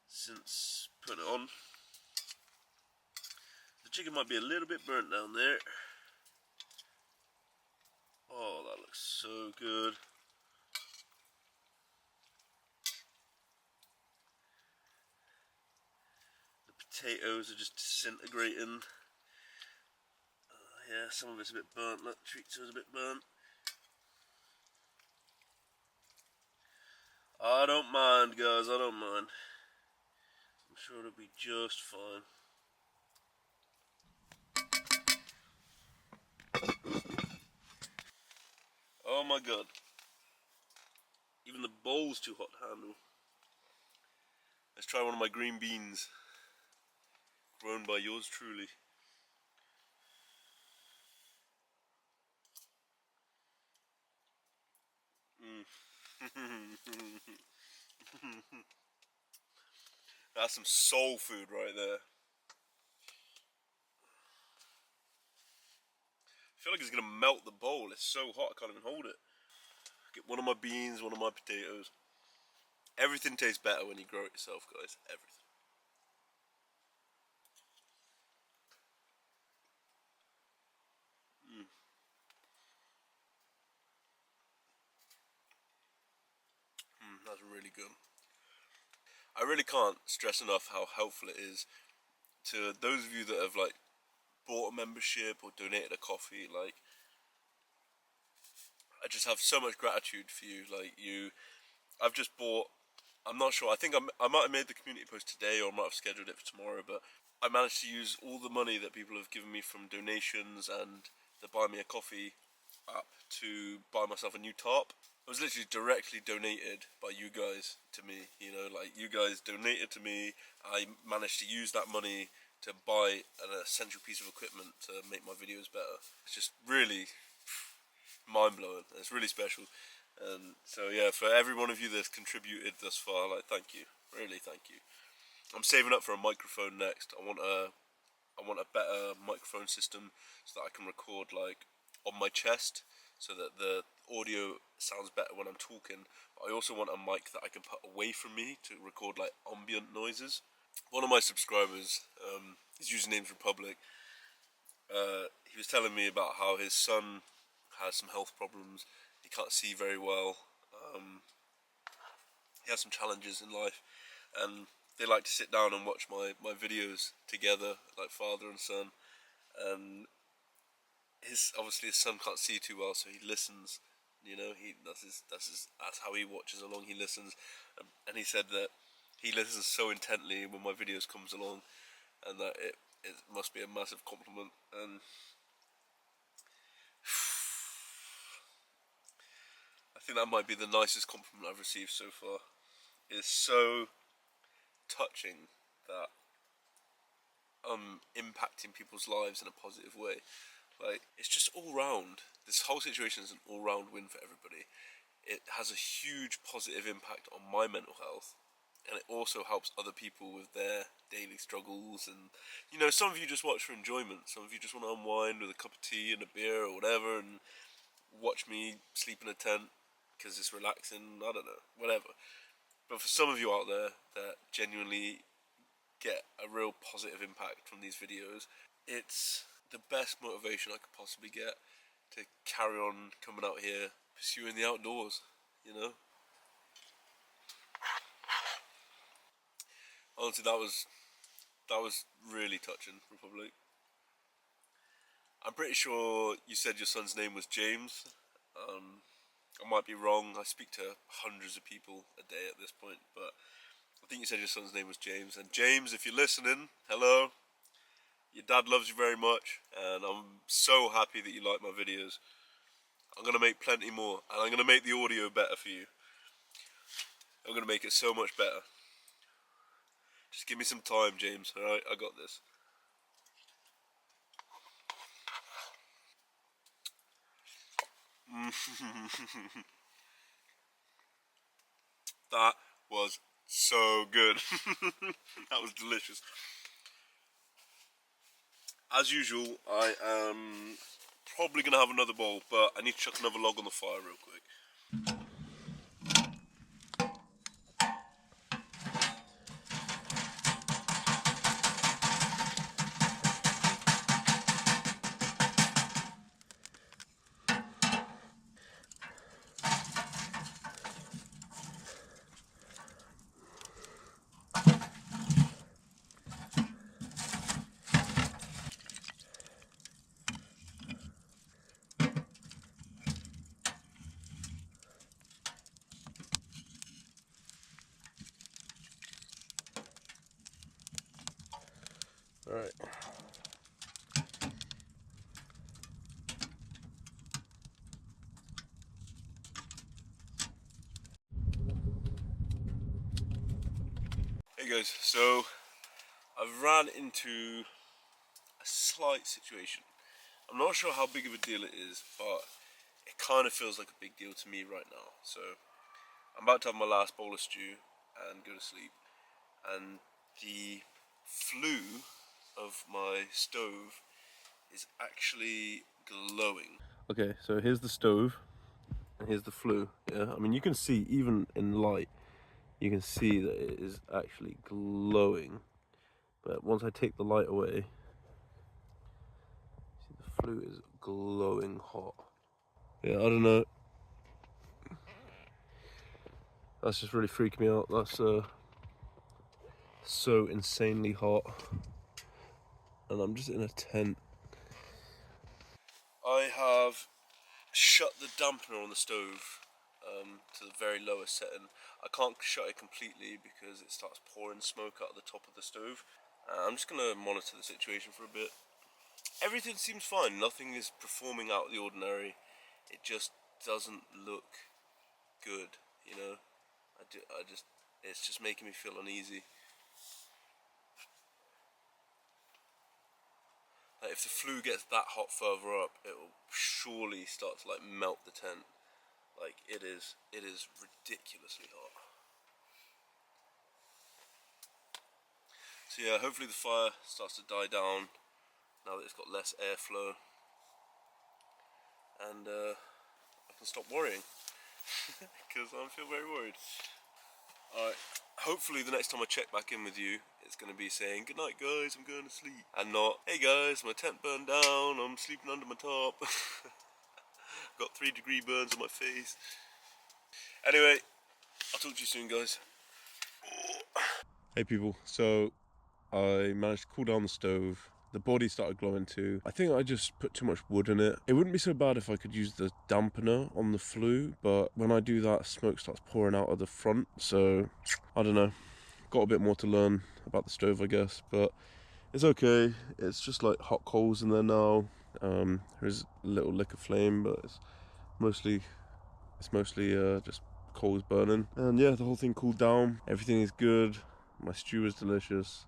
since putting it on. The chicken might be a little bit burnt down there. Oh, that looks so good. The potatoes are just disintegrating. Yeah, some of it's a bit burnt. Look, chorizo's a bit burnt. I don't mind, guys. I don't mind. I'm sure it'll be just fine. Oh my god. Even the bowl's too hot to handle. Let's try one of my green beans. Grown by yours truly. That's some soul food right there. I feel like it's gonna melt the bowl. It's so hot I can't even hold it. Get one of my beans, one of my potatoes. Everything tastes better when you grow it yourself, guys. Everything. That's really good. I really can't stress enough how helpful it is to those of you that have like bought a membership or donated a coffee. Like, I just have so much gratitude for you. Like, I've just bought. I'm not sure. I think I might have made the community post today, or I might have scheduled it for tomorrow. But I managed to use all the money that people have given me from donations and the Buy Me a Coffee app to buy myself a new tarp. It was literally directly donated by you guys to me. You know, like, you guys donated to me. I managed to use that money to buy an essential piece of equipment to make my videos better. It's just really mind-blowing. It's really special. And so yeah, for every one of you that's contributed thus far, like, thank you. Really, thank you. I'm saving up for a microphone next. I want a better microphone system so that I can record like on my chest, so that the audio sounds better when I'm talking. But I also want a mic that I can put away from me to record like ambient noises. One of my subscribers, his username's Republic, he was telling me about how his son has some health problems. He can't see very well. He has some challenges in life, and they like to sit down and watch my videos together, like father and son. And obviously his son can't see too well, so he listens. You know, that's how he watches along. He listens, and he said that he listens so intently when my videos comes along, and that it must be a massive compliment. And I think that might be the nicest compliment I've received so far. It's so touching that I'm impacting people's lives in a positive way. Like, it's just all round. This whole situation is an all round win for everybody. It has a huge positive impact on my mental health, and it also helps other people with their daily struggles. And, you know, some of you just watch for enjoyment. Some of you just want to unwind with a cup of tea and a beer or whatever, and watch me sleep in a tent because it's relaxing. I don't know, whatever. But for some of you out there that genuinely get a real positive impact from these videos, it's the best motivation I could possibly get to carry on coming out here, pursuing the outdoors, you know? Honestly, that was really touching, Republic. I'm pretty sure you said your son's name was James. I might be wrong. I speak to hundreds of people a day at this point, but I think you said your son's name was James. And James, if you're listening, hello. Your dad loves you very much, and I'm so happy that you like my videos. I'm going to make plenty more, and I'm going to make the audio better for you. I'm going to make it so much better. Just give me some time, James, alright? I got this. That was so good. That was delicious. As usual, I am probably going to have another bowl, but I need to chuck another log on the fire real quick. Alright. Hey guys, so I've ran into a slight situation. I'm not sure how big of a deal it is, but it kind of feels like a big deal to me right now. So I'm about to have my last bowl of stew and go to sleep, and the flue of my stove is actually glowing. Okay, so here's the stove and here's the flue. Yeah, I mean you can see even in light, you can see that it is actually glowing. But once I take the light away, see the flue is glowing hot. Yeah, I don't know. That's just really freaking me out. That's so insanely hot. And I'm just in a tent. I have shut the dampener on the stove to the very lowest setting. I can't shut it completely because it starts pouring smoke out of the top of the stove. I'm just going to monitor the situation for a bit. Everything seems fine. Nothing is performing out of the ordinary. It just doesn't look good, you know. It's just making me feel uneasy. Like if the flue gets that hot further up, it will surely start to like melt the tent. Like it is ridiculously hot. So yeah, hopefully the fire starts to die down now that it's got less airflow, and I can stop worrying because I feel very worried. Alright, hopefully the next time I check back in with you, it's going to be saying, "Good night guys, I'm going to sleep," and not, "Hey guys, my tent burned down, I'm sleeping under my tarp." Got 3-degree burns on my face. Anyway, I'll talk to you soon guys. Hey people, so I managed to cool down the stove. The body started glowing too. I think I just put too much wood in it. It wouldn't be so bad if I could use the dampener on the flue, but when I do that, smoke starts pouring out of the front. So, I don't know. Got a bit more to learn about the stove, I guess, but it's okay. It's just like hot coals in there now. There's a little lick of flame, but it's mostly just coals burning. And yeah, the whole thing cooled down. Everything is good. My stew is delicious.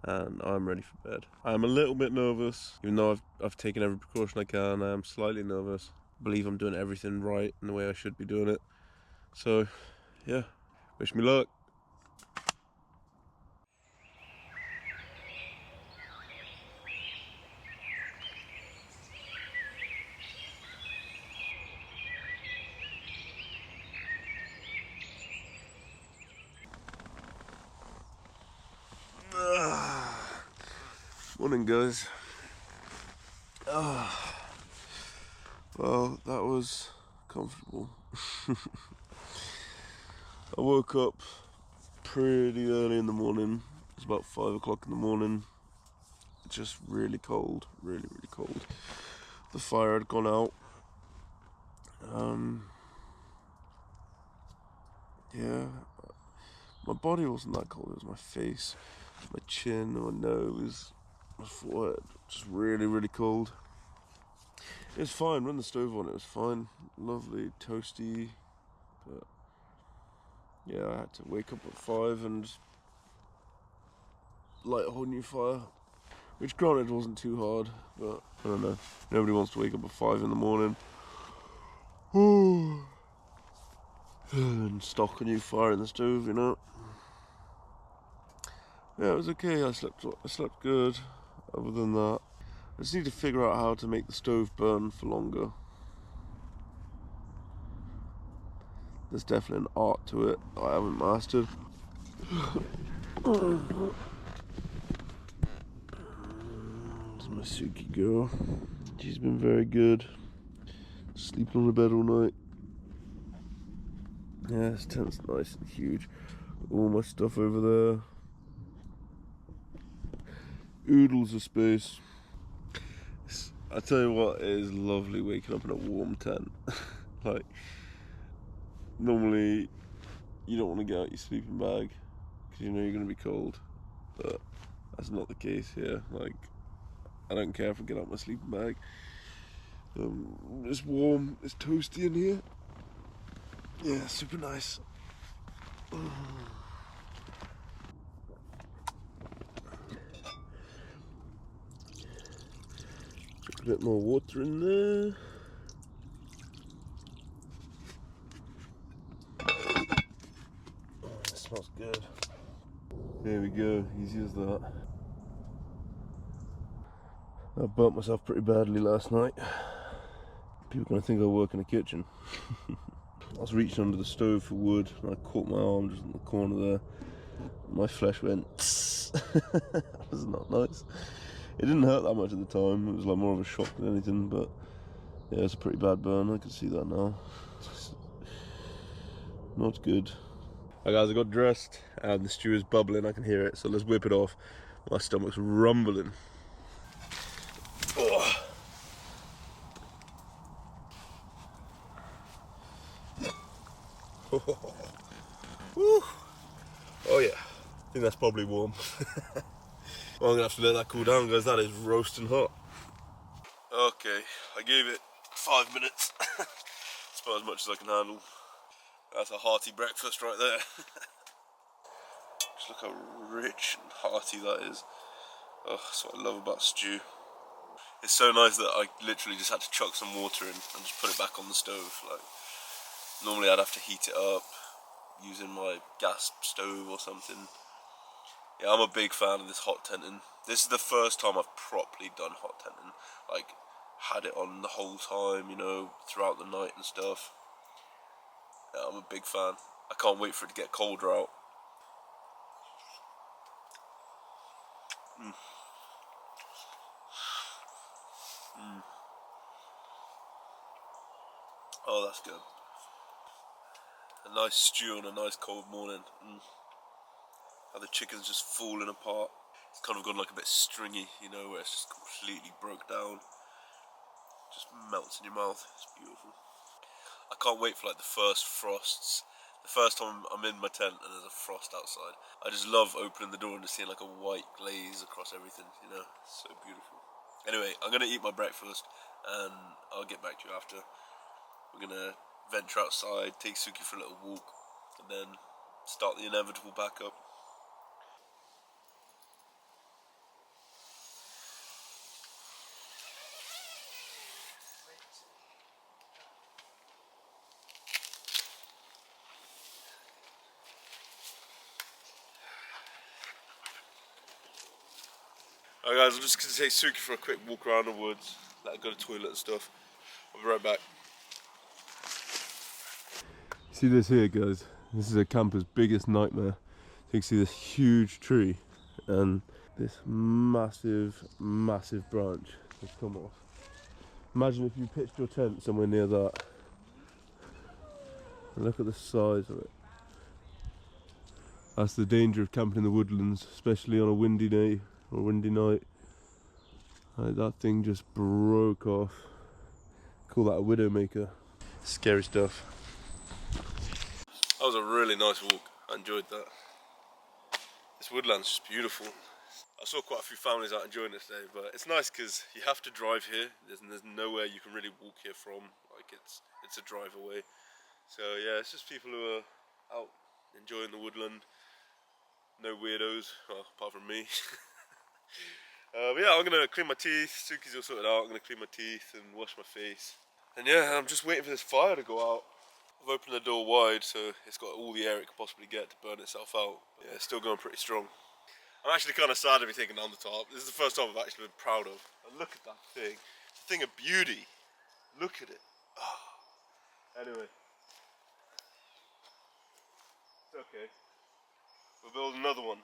And I'm ready for bed. I'm a little bit nervous, even though I've taken every precaution I can. I am slightly nervous. I believe I'm doing everything right in the way I should be doing it. So, yeah, wish me luck. Morning, guys. Well, that was comfortable. I woke up pretty early in the morning. It was about 5 o'clock in the morning. Just really cold, really cold. The fire had gone out. Yeah, my body wasn't that cold. It was my face, my chin, my nose, my forehead. Just really cold. It was fine. Run the stove on. It was fine. Lovely, toasty. But yeah, I had to wake up at 5 and light a whole new fire, which granted wasn't too hard, but I don't know. Nobody wants to wake up at 5 in the morning. And stock a new fire in the stove, you know. Yeah, it was okay. I slept good. Other than that, I just need to figure out how to make the stove burn for longer. There's definitely an art to it I haven't mastered. There's my Suki girl. She's been very good. Sleeping on the bed all night. Yeah, this tent's nice and huge. All my stuff over there. Oodles of space. I tell you what, it is lovely waking up in a warm tent. Like, normally you don't want to get out your sleeping bag because you know you're going to be cold, but that's not the case here. Like, I don't care if I get out my sleeping bag. It's warm, it's toasty in here. Yeah, super nice. Put a bit more water in there. Oh, it smells good. There we go, easy as that. I burnt myself pretty badly last night. People are going to think I work in a kitchen. I was reaching under the stove for wood and I caught my arm just in the corner there. My flesh went that was not nice. It didn't hurt that much at the time, it was like more of a shock than anything, but yeah, it's a pretty bad burn, I can see that now. Not good. Right guys, I got dressed and the stew is bubbling, I can hear it, so let's whip it off. My stomach's rumbling. Oh. Woo. Oh yeah, I think that's probably warm. Well, I'm gonna have to let that cool down, guys. That is roasting hot. Okay, I gave it 5 minutes. It's about as much as I can handle. That's a hearty breakfast right there. Just look how rich and hearty that is. Oh, that's what I love about stew. It's so nice that I literally just had to chuck some water in and just put it back on the stove. Like, normally I'd have to heat it up using my gas stove or something. Yeah, I'm a big fan of this hot tenting. This is the first time I've properly done hot tenting. Like, had it on the whole time, you know, throughout the night and stuff. Yeah, I'm a big fan. I can't wait for it to get colder out. Oh, that's good. A nice stew on a nice cold morning. How the chicken's just falling apart. It's kind of gone like a bit stringy, you know, where it's just completely broke down. Just melts in your mouth. It's beautiful. I can't wait for like the first frosts. The first time I'm in my tent and there's a frost outside. I just love opening the door and just seeing like a white glaze across everything, you know. It's so beautiful. Anyway, I'm going to eat my breakfast and I'll get back to you after. We're going to venture outside, take Suki for a little walk, and then start the inevitable backup. Alright guys, I'm just going to take Suki for a quick walk around the woods, let her go to the toilet and stuff. I'll be right back. See this here guys, this is a camper's biggest nightmare. So you can see this huge tree and this massive branch has come off. Imagine if you pitched your tent somewhere near that. And look at the size of it. That's the danger of camping in the woodlands, especially on a windy day or windy night. Like, that thing just broke off. Call that a widowmaker. Scary stuff. That was a really nice walk. I enjoyed that. This woodland's just beautiful. I saw quite a few families out enjoying this day, but it's nice because you have to drive here. There's nowhere you can really walk here from. Like, it's a drive away. So yeah, it's just people who are out enjoying the woodland. No weirdos, well, apart from me. But yeah, I'm gonna clean my teeth. Suki's all sorted out. I'm gonna clean my teeth and wash my face. And yeah, I'm just waiting for this fire to go out. I've opened the door wide so it's got all the air it could possibly get to burn itself out. Yeah, it's still going pretty strong. I'm actually kind of sad to be taking down the tarp. This is the first time I've actually been proud of. And look at that thing. It's a thing of beauty. Look at it. Oh. Anyway. It's okay. We'll build another one.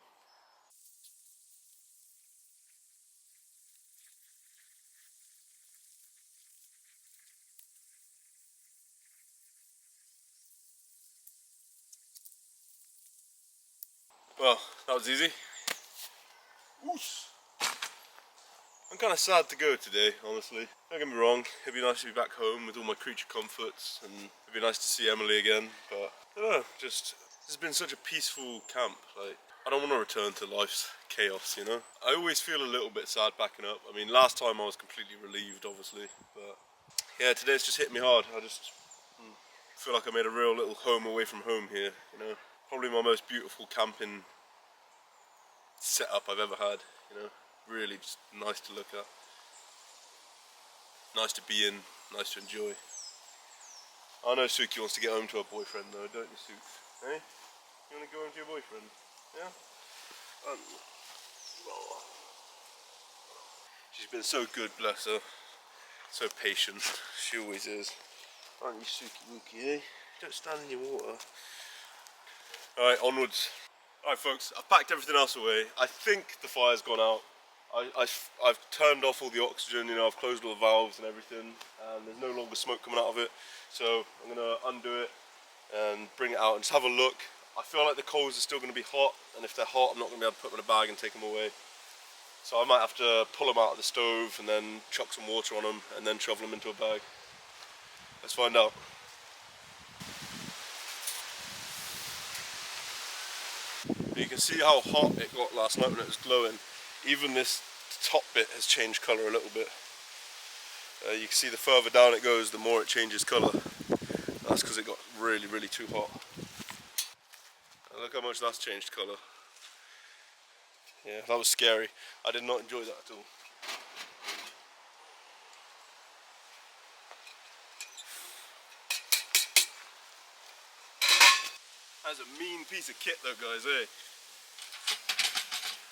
Well, that was easy. Oosh. I'm kind of sad to go today, honestly. Don't get me wrong, it'd be nice to be back home with all my creature comforts, and it'd be nice to see Emily again, but I don't know, just, this has been such a peaceful camp. Like, I don't want to return to life's chaos, you know? I always feel a little bit sad backing up. I mean, last time I was completely relieved, obviously, but yeah, today's just hit me hard. I just feel like I made a real little home away from home here, you know? Probably my most beautiful camping setup I've ever had, you know? Really just nice to look at. Nice to be in, nice to enjoy. I know Suki wants to get home to her boyfriend though, don't you, Suki? Hey? You want to go home to your boyfriend? Yeah? She's been so good, bless her. So patient. She always is. Aren't you, Suki Wookie, eh? Don't stand in your water. Alright, onwards. Alright folks, I've packed everything else away. I think the fire's gone out. I've turned off all the oxygen, you know, I've closed all the valves and everything, and there's no longer smoke coming out of it. So I'm going to undo it and bring it out and just have a look. I feel like the coals are still going to be hot, and if they're hot I'm not going to be able to put them in a bag and take them away. So I might have to pull them out of the stove and then chuck some water on them and then shovel them into a bag. Let's find out. You can see how hot it got last night when it was glowing. Even this top bit has changed colour a little bit. You can see the further down it goes, the more it changes colour. That's because it got really, really too hot. And look how much that's changed colour. Yeah, that was scary. I did not enjoy that at all. That's a mean piece of kit though, guys, eh?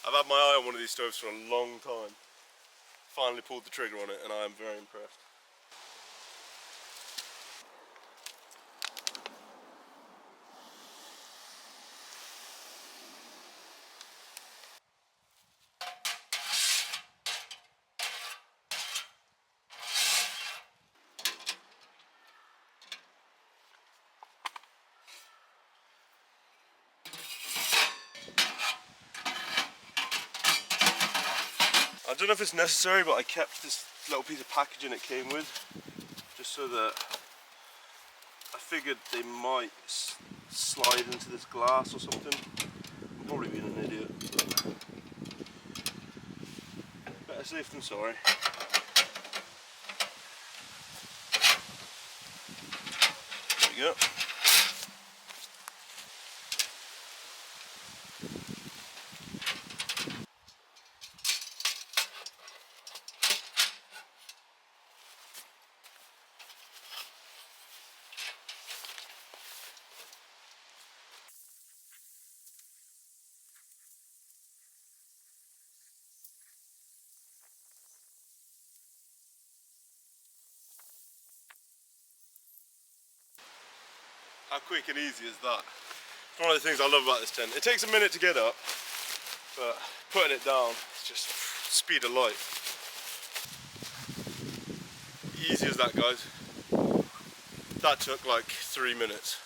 I've had my eye on one of these stoves for a long time. Finally pulled the trigger on it and I am very impressed. I don't know if it's necessary, but I kept this little piece of packaging it came with, just so that I figured they might slide into this glass or something. I'm probably being an idiot, but better safe than sorry. There we go. How quick and easy is that? It's one of the things I love about this tent. It takes a minute to get up, but putting it down, it's just speed of light. Easy as that, guys. That took like 3 minutes.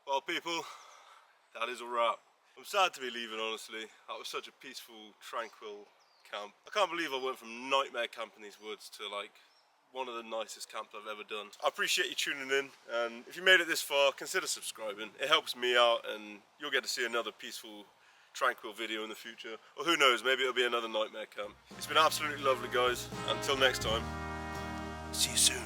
Well people, that is a wrap. I'm sad to be leaving, honestly. That was such a peaceful, tranquil camp. I can't believe I went from nightmare camp in these woods to like one of the nicest camps I've ever done. I appreciate you tuning in, and if you made it this far, consider subscribing. It helps me out, and you'll get to see another peaceful, tranquil video in the future. Or who knows, maybe it'll be another nightmare camp. It's been absolutely lovely, guys. Until next time, see you soon.